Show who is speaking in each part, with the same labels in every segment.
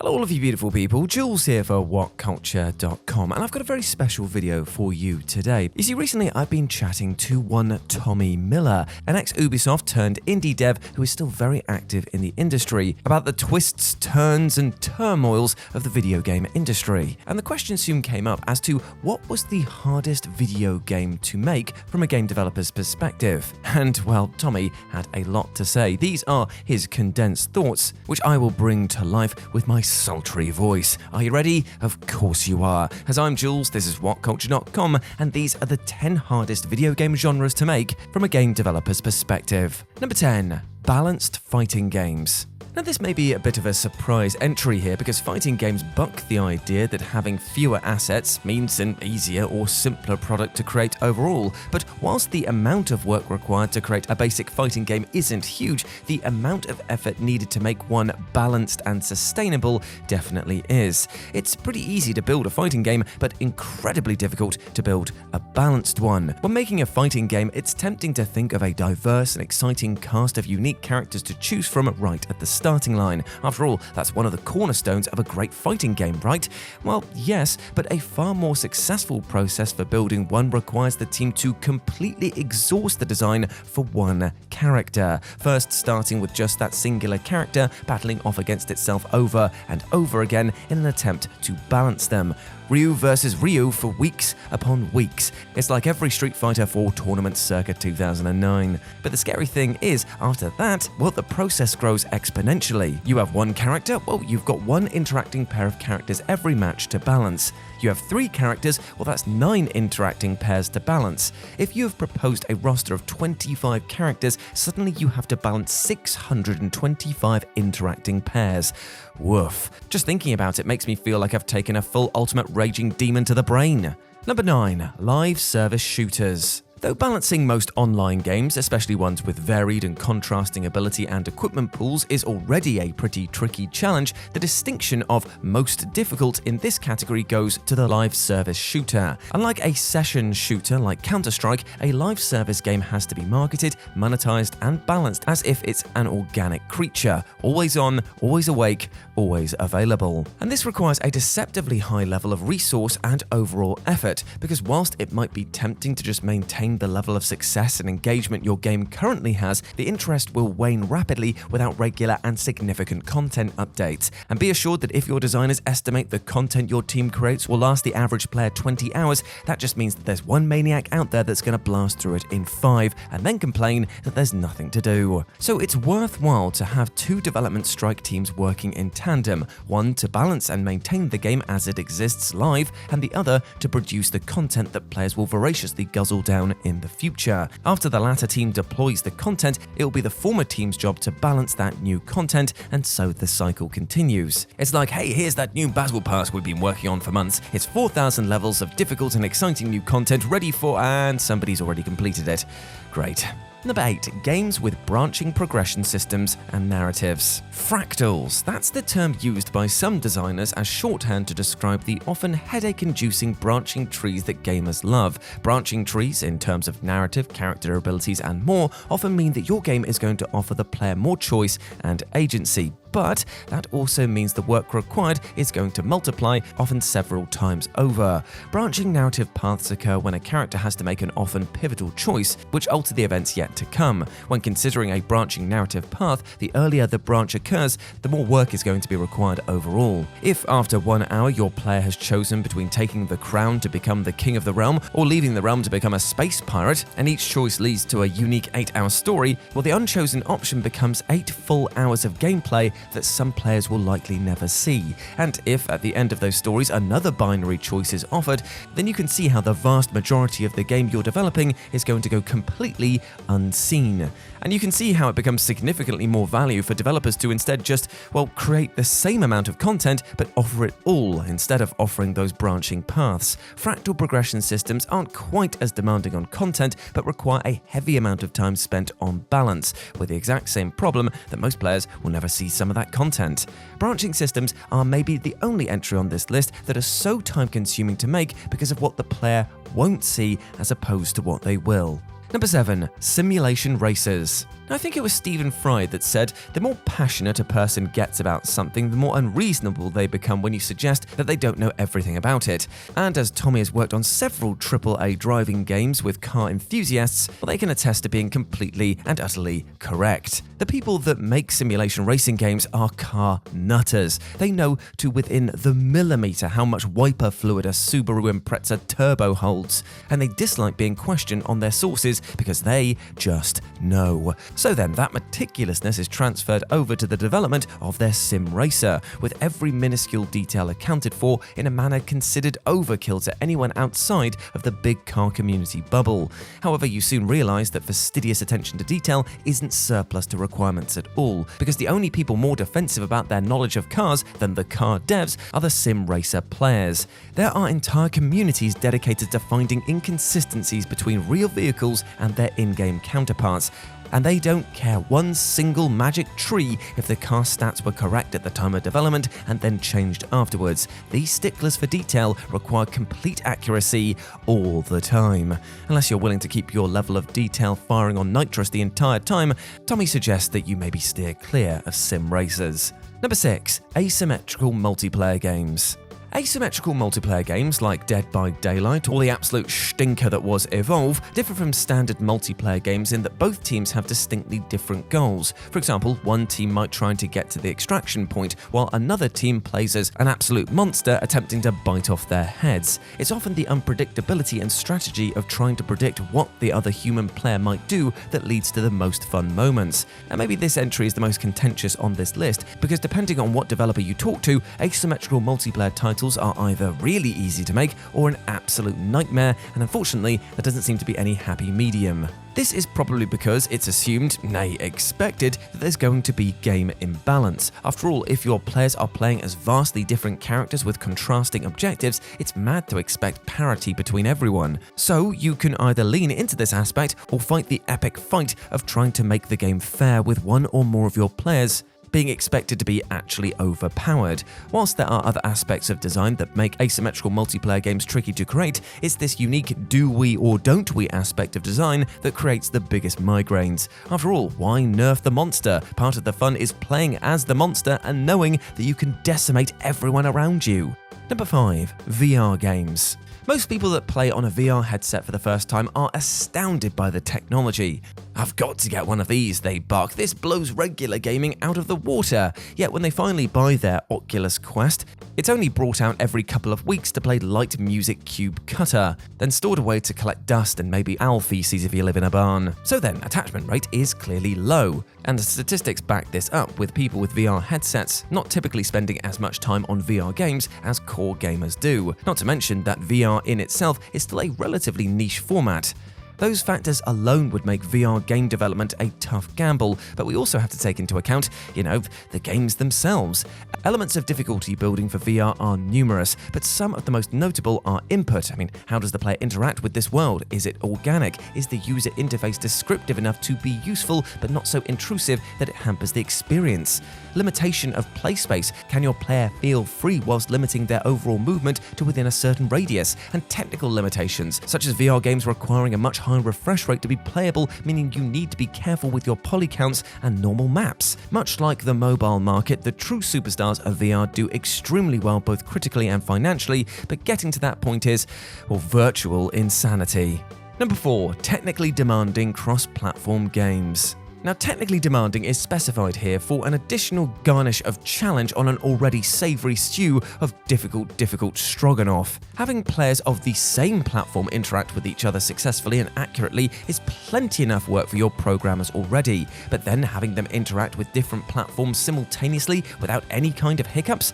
Speaker 1: Hello all of you beautiful people, Jules here for WhatCulture.com, and I've got a very special video for you today. You see, recently I've been chatting to one Tommy Miller, an ex-Ubisoft turned indie dev who is still very active in the industry, about the twists, turns and turmoils of the video game industry. And the question soon came up as to what was the hardest video game to make from a game developer's perspective. And well, Tommy had a lot to say. These are his condensed thoughts, which I will bring to life with my sultry voice. Are you ready? Of course you are. As I'm Jules, this is WhatCulture.com, and these are the 10 hardest video game genres to make from a game developer's perspective. Number 10. Balanced fighting games. Now this may be a bit of a surprise entry here because fighting games buck the idea that having fewer assets means an easier or simpler product to create overall, but whilst the amount of work required to create a basic fighting game isn't huge, the amount of effort needed to make one balanced and sustainable definitely is. It's pretty easy to build a fighting game, but incredibly difficult to build a balanced one. When making a fighting game, it's tempting to think of a diverse and exciting cast of unique characters to choose from right at the starting line. After all, that's one of the cornerstones of a great fighting game, right? Well, yes, but a far more successful process for building one requires the team to completely exhaust the design for one character. First, starting with just that singular character, battling off against itself over and over again in an attempt to balance them. Ryu versus Ryu for weeks upon weeks. It's like every Street Fighter 4 tournament circa 2009. But the scary thing is, after that, well, the process grows exponentially. You have one character, well, you've got one interacting pair of characters every match to balance. You have 3 characters, well, that's 9 interacting pairs to balance. If you have proposed a roster of 25 characters, suddenly you have to balance 625 interacting pairs. Woof. Just thinking about it makes me feel like I've taken a full ultimate raging demon to the brain. Number 9. Live service shooters. Though balancing most online games, especially ones with varied and contrasting ability and equipment pools, is already a pretty tricky challenge, the distinction of most difficult in this category goes to the live service shooter. Unlike a session shooter like Counter-Strike, a live service game has to be marketed, monetized, and balanced as if it's an organic creature, always on, always awake, always available. And this requires a deceptively high level of resource and overall effort, because whilst it might be tempting to just maintain the level of success and engagement your game currently has, the interest will wane rapidly without regular and significant content updates. And be assured that if your designers estimate the content your team creates will last the average player 20 hours, that just means that there's one maniac out there that's going to blast through it in 5 and then complain that there's nothing to do. So it's worthwhile to have 2 development strike teams working in tandem, one to balance and maintain the game as it exists live, and the other to produce the content that players will voraciously guzzle down in the future. After the latter team deploys the content, it will be the former team's job to balance that new content, and so the cycle continues. It's like, hey, here's that new battle pass we've been working on for months. It's 4,000 levels of difficult and exciting new content ready for, and somebody's already completed it. Great. Number 8. Games with branching progression systems and narratives. Fractals. That's the term used by some designers as shorthand to describe the often headache-inducing branching trees that gamers love. Branching trees, in terms of narrative, character abilities, and more, often mean that your game is going to offer the player more choice and agency. But that also means the work required is going to multiply, often several times over. Branching narrative paths occur when a character has to make an often pivotal choice, which alter the events yet to come. When considering a branching narrative path, the earlier the branch occurs, the more work is going to be required overall. If after 1 hour your player has chosen between taking the crown to become the king of the realm or leaving the realm to become a space pirate, and each choice leads to a unique 8-hour story, well, the unchosen option becomes 8 full hours of gameplay that some players will likely never see. And if at the end of those stories another binary choice is offered, then you can see how the vast majority of the game you're developing is going to go completely unseen. And you can see how it becomes significantly more value for developers to instead just, well, create the same amount of content but offer it all instead of offering those branching paths. Fractal progression systems aren't quite as demanding on content but require a heavy amount of time spent on balance, with the exact same problem that most players will never see some of that content. Branching systems are maybe the only entry on this list that are so time-consuming to make because of what the player won't see as opposed to what they will. Number 7. Simulation races. Now, I think it was Stephen Fry that said, the more passionate a person gets about something, the more unreasonable they become when you suggest that they don't know everything about it. And as Tommy has worked on several AAA driving games with car enthusiasts, well, they can attest to being completely and utterly correct. The people that make simulation racing games are car nutters. They know to within the millimeter how much wiper fluid a Subaru Impreza Turbo holds, and they dislike being questioned on their sources because they just know. So then, that meticulousness is transferred over to the development of their sim racer, with every minuscule detail accounted for in a manner considered overkill to anyone outside of the big car community bubble. However, you soon realise that fastidious attention to detail isn't surplus to requirements at all, because the only people more defensive about their knowledge of cars than the car devs are the sim racer players. There are entire communities dedicated to finding inconsistencies between real vehicles and their in-game counterparts, and they don't care one single magic tree if the car stats were correct at the time of development and then changed afterwards. These sticklers for detail require complete accuracy all the time. Unless you're willing to keep your level of detail firing on nitrous the entire time, Tommy suggests that you maybe steer clear of sim racers. Number 6. Asymmetrical multiplayer games. Asymmetrical multiplayer games like Dead by Daylight or the absolute stinker that was Evolve differ from standard multiplayer games in that both teams have distinctly different goals. For example, one team might try to get to the extraction point, while another team plays as an absolute monster attempting to bite off their heads. It's often the unpredictability and strategy of trying to predict what the other human player might do that leads to the most fun moments. And maybe this entry is the most contentious on this list, because depending on what developer you talk to, asymmetrical multiplayer titles are either really easy to make or an absolute nightmare, and unfortunately, there doesn't seem to be any happy medium. This is probably because it's assumed, nay expected, that there's going to be game imbalance. After all, if your players are playing as vastly different characters with contrasting objectives, it's mad to expect parity between everyone. So you can either lean into this aspect or fight the epic fight of trying to make the game fair with one or more of your players being expected to be actually overpowered. Whilst there are other aspects of design that make asymmetrical multiplayer games tricky to create, it's this unique do we or don't we aspect of design that creates the biggest migraines. After all, why nerf the monster? Part of the fun is playing as the monster and knowing that you can decimate everyone around you. Number 5. VR games. Most people that play on a VR headset for the first time are astounded by the technology. "I've got to get one of these," they bark. "This blows regular gaming out of the water." Yet when they finally buy their Oculus Quest, it's only brought out every couple of weeks to play light music cube cutter, then stored away to collect dust and maybe owl feces if you live in a barn. So then, attachment rate is clearly low, and the statistics back this up, with people with VR headsets not typically spending as much time on VR games as core gamers do. Not to mention that VR in itself is still a relatively niche format. Those factors alone would make VR game development a tough gamble, but we also have to take into account, the games themselves. Elements of difficulty building for VR are numerous, but some of the most notable are input. How does the player interact with this world? Is it organic? Is the user interface descriptive enough to be useful, but not so intrusive that it hampers the experience? Limitation of play space. Can your player feel free whilst limiting their overall movement to within a certain radius? And technical limitations, such as VR games requiring a much higher refresh rate to be playable, meaning you need to be careful with your poly counts and normal maps. Much like the mobile market, the true superstars of VR do extremely well both critically and financially, but getting to that point is, virtual insanity. Number 4. Technically demanding cross-platform games. Now, technically demanding is specified here for an additional garnish of challenge on an already savoury stew of difficult stroganoff. Having players of the same platform interact with each other successfully and accurately is plenty enough work for your programmers already, but then having them interact with different platforms simultaneously without any kind of hiccups?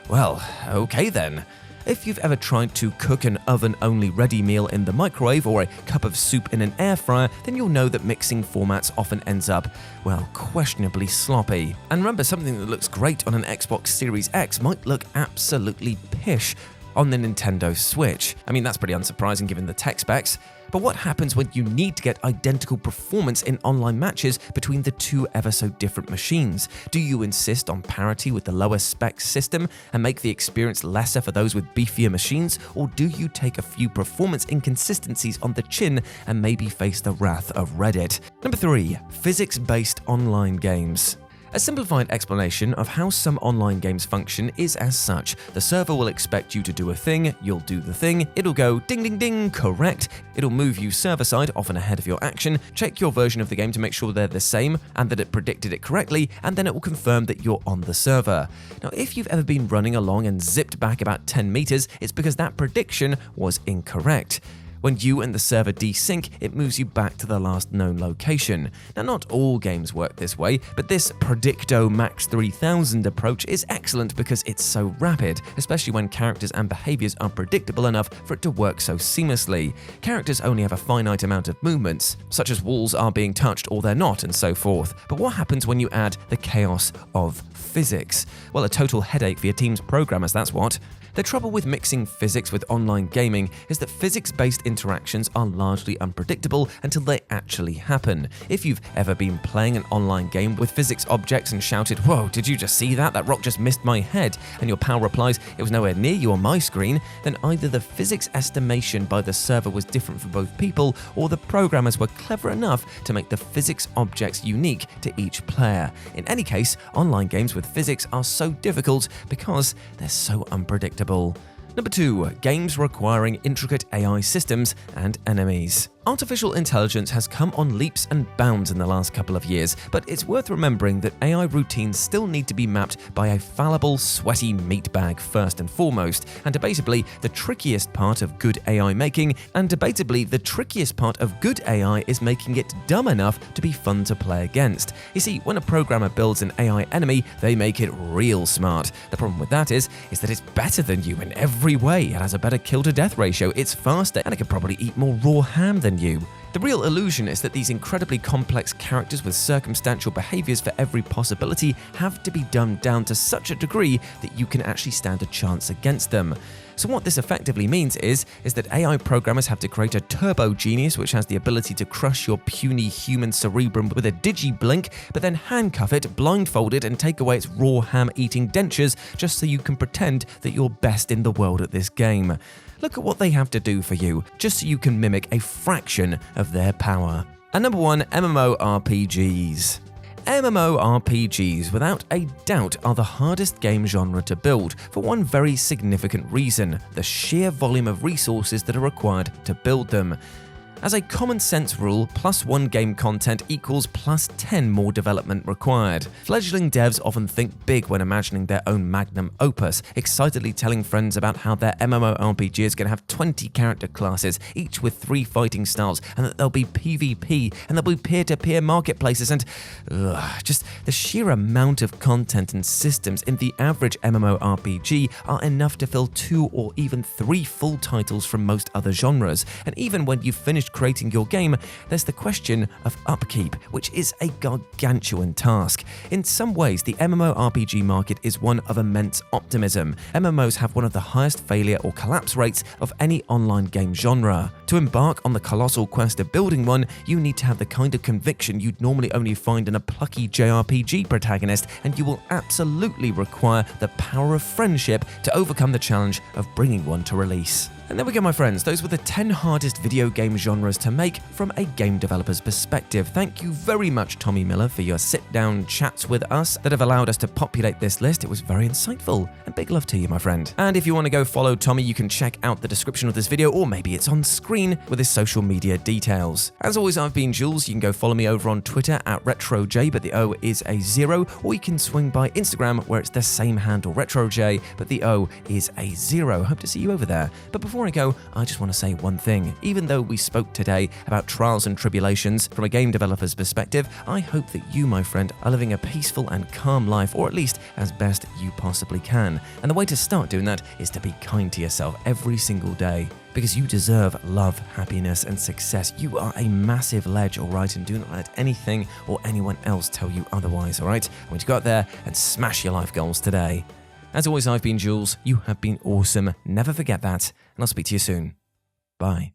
Speaker 1: Well, okay then. If you've ever tried to cook an oven-only ready meal in the microwave or a cup of soup in an air fryer, then you'll know that mixing formats often ends up, questionably sloppy. And remember, something that looks great on an Xbox Series X might look absolutely pish on the Nintendo Switch. I mean, that's pretty unsurprising given the tech specs. But what happens when you need to get identical performance in online matches between the two ever so different machines? Do you insist on parity with the lower spec system and make the experience lesser for those with beefier machines? Or do you take a few performance inconsistencies on the chin and maybe face the wrath of Reddit? Number 3. Physics-based online games. A simplified explanation of how some online games function is as such. The server will expect you to do a thing, you'll do the thing, it'll go ding ding ding, correct, it'll move you server-side, often ahead of your action, check your version of the game to make sure they're the same and that it predicted it correctly, and then it will confirm that you're on the server. Now, if you've ever been running along and zipped back about 10 meters, it's because that prediction was incorrect. When you and the server desync, it moves you back to the last known location. Now, not all games work this way, but this Predicto Max 3000 approach is excellent because it's so rapid, especially when characters and behaviors are predictable enough for it to work so seamlessly. Characters only have a finite amount of movements, such as walls are being touched or they're not, and so forth. But what happens when you add the chaos of physics? Well, a total headache for your team's programmers, that's what. The trouble with mixing physics with online gaming is that physics-based interactions are largely unpredictable until they actually happen. If you've ever been playing an online game with physics objects and shouted, "Whoa, did you just see that? That rock just missed my head," and your pal replies, "It was nowhere near you on my screen," then either the physics estimation by the server was different for both people, or the programmers were clever enough to make the physics objects unique to each player. In any case, online games with physics are so difficult because they're so unpredictable. Number 2. Games requiring intricate AI systems and enemies. Artificial intelligence has come on leaps and bounds in the last couple of years, but it's worth remembering that AI routines still need to be mapped by a fallible, sweaty meat bag first and foremost, and debatably the trickiest part of good AI is making it dumb enough to be fun to play against. You see, when a programmer builds an AI enemy, they make it real smart. The problem with that is that it's better than you in every way. It has a better kill-to-death ratio, it's faster, and it could probably eat more raw ham than you. The real illusion is that these incredibly complex characters with circumstantial behaviors for every possibility have to be dumbed down to such a degree that you can actually stand a chance against them. So what this effectively means is that AI programmers have to create a turbo genius which has the ability to crush your puny human cerebrum with a digi-blink, but then handcuff it, blindfold it, and take away its raw ham-eating dentures just so you can pretend that you're best in the world at this game. Look at what they have to do for you, just so you can mimic a fraction of their power. And number 1, MMORPGs. MMORPGs, without a doubt, are the hardest game genre to build for one very significant reason: the sheer volume of resources that are required to build them. As a common sense rule, +1 game content equals +10 more development required. Fledgling devs often think big when imagining their own magnum opus, excitedly telling friends about how their MMORPG is going to have 20 character classes, each with 3 fighting styles, and that there'll be PvP, and there'll be peer-to-peer marketplaces, and just the sheer amount of content and systems in the average MMORPG are enough to fill 2 or even 3 full titles from most other genres. And even when you've finished creating your game, there's the question of upkeep, which is a gargantuan task. In some ways, the MMORPG market is one of immense optimism. MMOs have one of the highest failure or collapse rates of any online game genre. To embark on the colossal quest of building one, you need to have the kind of conviction you'd normally only find in a plucky JRPG protagonist, and you will absolutely require the power of friendship to overcome the challenge of bringing one to release. And there we go, my friends. Those were the 10 hardest video game genres to make from a game developer's perspective. Thank you very much, Tommy Miller, for your sit-down chats with us that have allowed us to populate this list. It was very insightful, and big love to you, my friend. And if you want to go follow Tommy, you can check out the description of this video, or maybe it's on screen with his social media details. As always, I've been Jules. You can go follow me over on Twitter at RetroJ, but the O is a 0, or you can swing by Instagram, where it's the same handle, RetroJ, but the O is a 0. Hope to see you over there. But before I go, I just want to say one thing. Even though we spoke today about trials and tribulations from a game developer's perspective, I hope that you, my friend, are living a peaceful and calm life, or at least as best you possibly can. And the way to start doing that is to be kind to yourself every single day, because you deserve love, happiness, and success. You are a massive ledge, alright? And do not let anything or anyone else tell you otherwise, alright? I want you to go out there and smash your life goals today. As always, I've been Jules. You have been awesome. Never forget that. And I'll speak to you soon. Bye.